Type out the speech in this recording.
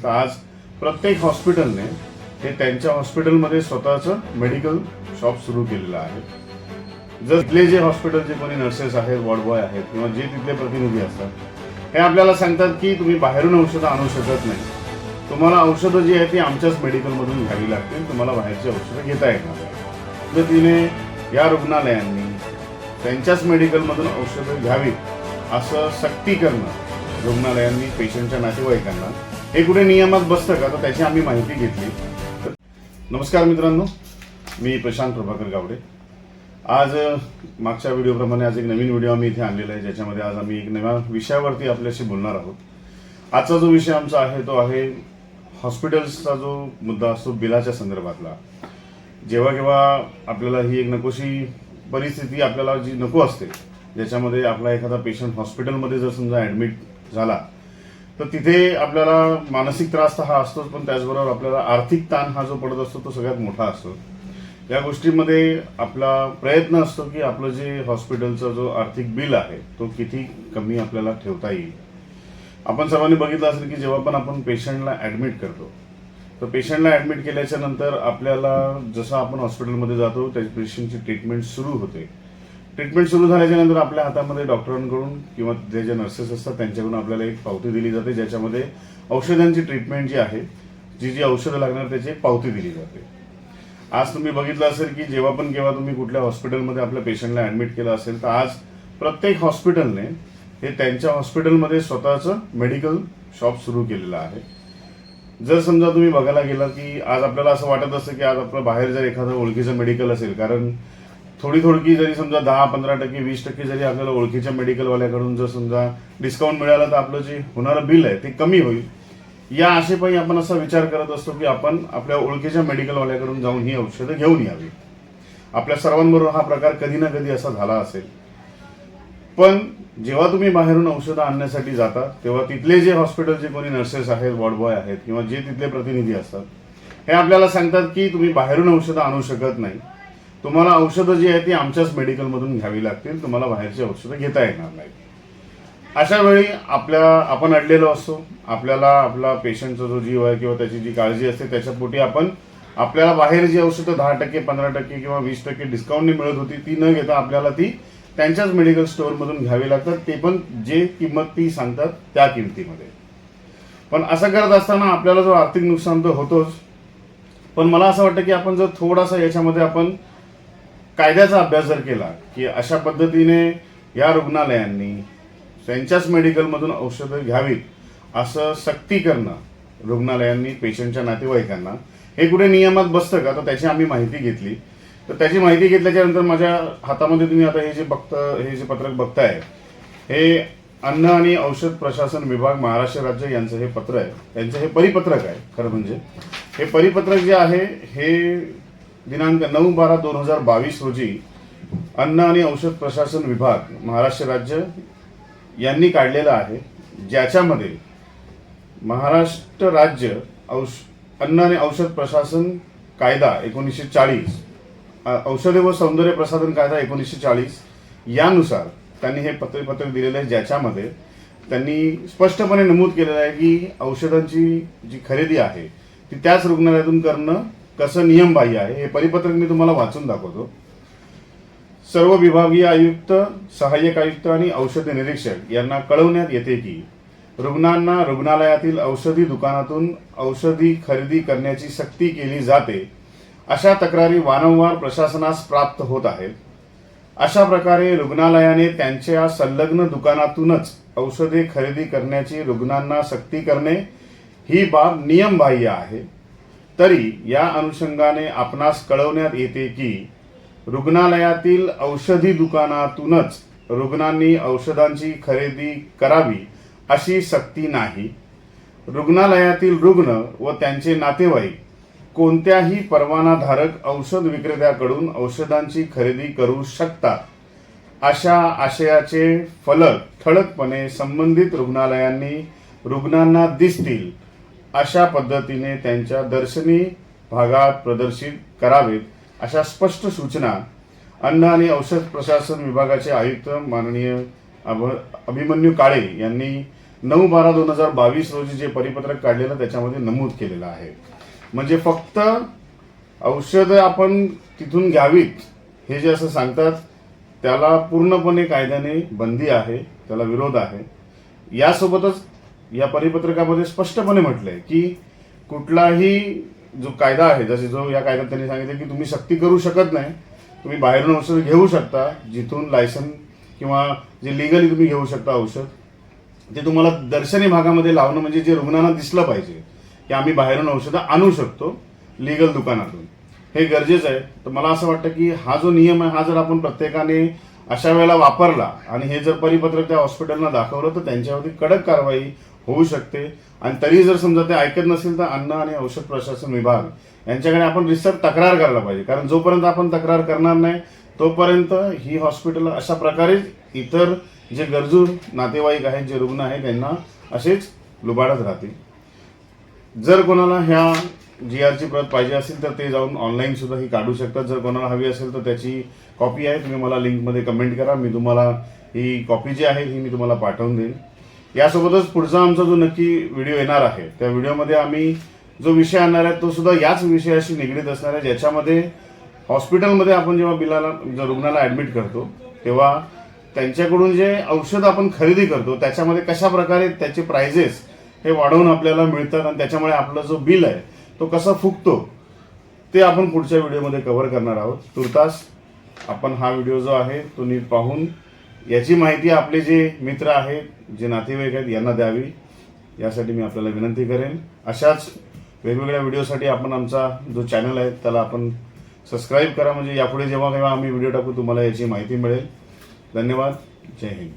असेल तर आज प्रत्येक हॉस्पिटलने हे त्यांच्या हॉस्पिटलमध्ये स्वतःचं मेडिकल शॉप सुरू केलेलं आहे. जर तिथले जे हॉस्पिटलचे कोणी नर्सेस आहेत, वॉर्ड बॉय आहेत किंवा जे तिथले प्रतिनिधी असतात हे आपल्याला सांगतात की तुम्ही बाहेरून औषधं आणू शकत नाही, तुम्हाला औषधं जी आहेत ती आमच्याच मेडिकलमधून घ्यावी लागतील, तुम्हाला बाहेरची औषधं घेता येणार नाही. तर तिने या रुग्णालयांनी त्यांच्याच मेडिकलमधून औषधं घ्यावीत असं सक्ती करणं रुग्णालयांनी पेशंटच्या नातेवाईकांना हे कुठे नियमात बसतं का, तर त्याची आम्ही माहिती घेतली. नमस्कार मित्रांनो, मी प्रशांत प्रभाकर गावडे. आज मागच्या व्हिडिओप्रमाणे आज एक नवीन व्हिडिओ आम्ही इथे आणलेला आहे, ज्याच्यामध्ये आज आम्ही एक नव्या विषयावरती आपल्याशी बोलणार आहोत. आजचा जो विषय आमचा आहे तो आहे हॉस्पिटल्सचा जो मुद्दा असतो बिलाच्या संदर्भातला. जेव्हा केव्हा आपल्याला ही एक नकोशी परिस्थिती आपल्याला जी नको असते, ज्याच्यामध्ये आपला एखादा पेशंट हॉस्पिटलमध्ये जर समजा ॲडमिट झाला तर तिथे आपल्याला मानसिक त्रास तर हा असतोच, पण त्याचबरोबर आपल्याला आर्थिक ताण हा जो पडत असतो तो सगळ्यात मोठा असतो. या गोष्टीमध्ये आपला प्रयत्न असतो की आपलं जे हॉस्पिटलचा जो आर्थिक बिल आहे तो किती कमी आपल्याला ठेवता येईल. आपण सर्वांनी बघितलं असेल की जेव्हा पण आपण पेशंटला ॲडमिट करतो तर पेशंटला ॲडमिट केल्याच्या नंतर आपल्याला जसं आपण हॉस्पिटलमध्ये जातो त्या पेशंटची ट्रीटमेंट सुरू होते. ट्रीटमेंट सुरू झाल्याच्या नंतर आपल्या हातामध्ये डॉक्टरांकडून किंवा जे जे नर्सेस असतात त्यांच्याकडून आपल्याला एक पावती दिली जाते, ज्याच्यामध्ये औषधांची ट्रीटमेंट जी आहे, जी औषधं लागणार त्याची एक पावती दिली जाते. आज तुम्ही बघितलं असेल की जेव्हा पण केव्हा तुम्ही कुठल्या हॉस्पिटलमध्ये आपल्या पेशंटला ॲडमिट केलं असेल तर आज प्रत्येक हॉस्पिटलने हे त्यांच्या हॉस्पिटलमध्ये स्वतःचं मेडिकल शॉप सुरू केलेलं आहे. जर समजा तुम्ही बघायला गेला की आज आपल्याला असं वाटत असतं की आज आपलं बाहेर जर एखादं ओळखीचं मेडिकल असेल, कारण थोडी जरी समजा 10-15%, 20% जरी आपल्याला ओळखीच्या मेडिकलवाल्याकडून जर समजा डिस्काउंट मिळाला तर आपलं जे होणारं बिल आहे ते कमी होईल. या आशेपायी आपण असा विचार करत असतो की आपण आपल्या ओळखीच्या मेडिकलवाल्याकडून जाऊन ही औषधं घेऊन यावी. आपल्या सर्वांबरोबर हा प्रकार कधी ना कधी असा झाला असेल. पण जेव्हा तुम्ही बाहेरून औषधं आणण्यासाठी जाता तेव्हा तिथले जे हॉस्पिटलचे कोणी नर्सेस आहेत, वॉर्ड बॉय आहेत किंवा जे तिथले प्रतिनिधी असतात हे आपल्याला सांगतात की तुम्ही बाहेरून औषधं आणू शकत नाही, तुम्हाला औषधं जी आहे ती आमच्याच मेडिकलमधून घ्यावी लागतील, तुम्हाला बाहेरची औषधं घेता येणार नाही. अशा वेळी आपण अडलेलो असतो. आपल्याला आपला पेशंटचा जो जीव आहे किंवा त्याची जी काळजी असते त्याच्यापोटी आपल्याला बाहेर जी औषधं 10%, 15% किंवा 20% डिस्काउंटने मिळत होती ती न घेता आपल्याला ती त्यांच्याच मेडिकल स्टोअरमधून घ्यावी लागतात, ते पण जे किंमत ती सांगतात त्या किमतीमध्ये. पण असं करत असताना आपल्याला जो आर्थिक नुकसान तर होतोच, पण मला असं वाटतं की आपण जर थोडासा याच्यामध्ये आपण कायद्याचा अभ्यास जर केला की अशा पद्धतीने या रुग्णालयांनी त्यांच्याच मेडिकलमधून औषधं घ्यावीत असं सक्ती करणं रुग्णालयांनी पेशंटच्या नातेवाईकांना हे कुठे नियमात बसतं का, तर त्याची आम्ही माहिती घेतली. तर त्याची माहिती घेतल्याच्या नंतर माझ्या हातामध्ये तुम्ही आता हे जे पत्रक बघताय हे अन्न आणि औषध प्रशासन विभाग महाराष्ट्र राज्य यांचं हे पत्र आहे, त्यांचं हे परिपत्रक आहे. खरं म्हणजे हे परिपत्रक जे आहे हे दिनांक 9/12/2022 रोजी अन्न आणि औषध प्रशासन विभाग महाराष्ट्र राज्य यांनी काढलेलं आहे, ज्याच्यामध्ये महाराष्ट्र राज्य अन्न आणि औषध प्रशासन कायदा 1940, औषधे व सौंदर्य प्रसाधन कायदा 1940 यानुसार त्यांनी हे पत्रक दिलेलं आहे, ज्याच्यामध्ये त्यांनी स्पष्टपणे नमूद केलेलं आहे की औषधांची जी खरेदी आहे ती त्याच रुग्णालयातून करणं कसं नियमबाह्य आहे. हे परिपत्रक मी तुम्हाला वाचून दाखवतो. सर्व विभागीय आयुक्त, सहाय्यक आयुक्त आणि औषध निरीक्षक यांना कळवण्यात येते की रुग्णांना रुग्णालयातील औषधी दुकानातून औषधी खरेदी करण्याची सक्ती केली जाते, अशा तक्रारी वारंवार प्रशासनास प्राप्त होत आहेत. अशा प्रकारे रुग्णालयाने त्यांच्या संलग्न दुकानातूनच औषधे खरेदी करण्याची रुग्णांना सक्ती करणे ही बाब नियमबाह्य आहे. तरी या अनुषंगाने आपणास कळवण्यात येते की रुग्णालयातील औषधी दुकानातूनच रुग्णांनी औषधांची खरेदी करावी अशी सक्ती नाही. रुग्णालयातील रुग्ण व त्यांचे नातेवाईक कोणत्याही परवानाधारक औषध विक्रेत्याकडून औषधांची खरेदी करू शकतात, अशा आशयाचे फलक ठळकपणे संबंधित रुग्णालयांनी रुग्णांना दिसतील अशा पद्धतीने त्यांच्या दर्शनी भागात प्रदर्शित करावेत, अशा स्पष्ट सूचना अन्न आणि औषध प्रशासन विभागाचे आयुक्त माननीय अभिमन्यू काळे यांनी 9/12/2022 रोजी जे परिपत्रक काढलेलं त्याच्यामध्ये नमूद केलेलं आहे. म्हणजे फक्त औषधं आपण तिथून घ्यावीत हे जे असं सांगतात त्याला पूर्णपणे कायद्याने बंदी आहे, त्याला विरोध आहे. यासोबतच या परिपत्रकामध्ये स्पष्टपणे म्हटलंय की कुठलाही जो कायदा आहे, जसे जो या कायद्यात त्यांनी सांगितलं की तुम्ही सक्ती करू शकत नाही, तुम्ही बाहेरून औषध घेऊ शकता जिथून लायसन किंवा जे लिगली तुम्ही घेऊ शकता औषध, ते तुम्हाला दर्शनी भागामध्ये लावणं म्हणजे जे रुग्णांना दिसलं पाहिजे की आम्ही बाहेरून औषधं आणू शकतो लीगल दुकानातून, हे गरजेचं आहे. तर मला असं वाटतं की हा जो नियम आहे हा जर आपण प्रत्येकाने अशा वेळेला वापरला आणि हे जर परिपत्रक त्या हॉस्पिटलला दाखवलं तर त्यांच्यावरती कडक कारवाई होऊ शकते. आणि तरी जर समजा ते ऐकत नसेल तर अन्न आणि औषध प्रशासन विभाग यांच्याकडे आपण रिसर्च तक्रार करायला पाहिजे. कारण जोपर्यंत आपण तक्रार करणार नाही तोपर्यंत ही हॉस्पिटल अशा प्रकारे इतर जे गरजू नातेवाईक आहेत, जे रुग्ण आहेत, त्यांना असेच लुबाडत राहतील. जर कोणाला ह्या GRची प्रत पाहिजे असेल तर ते जाऊन ऑनलाईन सुद्धा ही काढू शकतात. जर कोणाला हवी असेल तर त्याची कॉपी आहे, तुम्ही मला लिंकमध्ये कमेंट करा, मी तुम्हाला ही कॉपी जी आहे ही मी तुम्हाला पाठवून देईन. यासोबतच पुढचा आमचा जो नक्की व्हिडिओ येणार आहे त्या व्हिडिओमध्ये आम्ही जो विषय आणणार आहे तो सुद्धा याच विषयाशी निगडीत असणार आहे, ज्याच्यामध्ये हॉस्पिटलमध्ये आपण जेव्हा जर रुग्णाला ॲडमिट करतो तेव्हा त्यांच्याकडून जे औषध आपण खरेदी करतो त्याच्यामध्ये कशा प्रकारे त्याचे प्राइजेस हे वाढवून आपल्याला मिळतात आणि त्याच्यामुळे आपला जो बिल आहे तो कसा फुगतो ते आपण पुढच्या व्हिडिओमध्ये कव्हर करणार आहोत. तुर्तास आपण हा व्हिडिओ जो आहे तो नीट पाहून याची माहिती आपले जे मित्र आहेत, जे नातेवाईक आहेत यांना द्यावी, यासाठी मी आपल्याला विनंती करेन. अशाच वेगवेगळ्या व्हिडिओसाठी आपण आमचा जो चॅनल आहे त्याला आपण सबस्क्राईब करा, म्हणजे यापुढे जेव्हा केव्हा आम्ही व्हिडिओ टाकू तुम्हाला याची माहिती मिळेल. धन्यवाद. जय हिंद.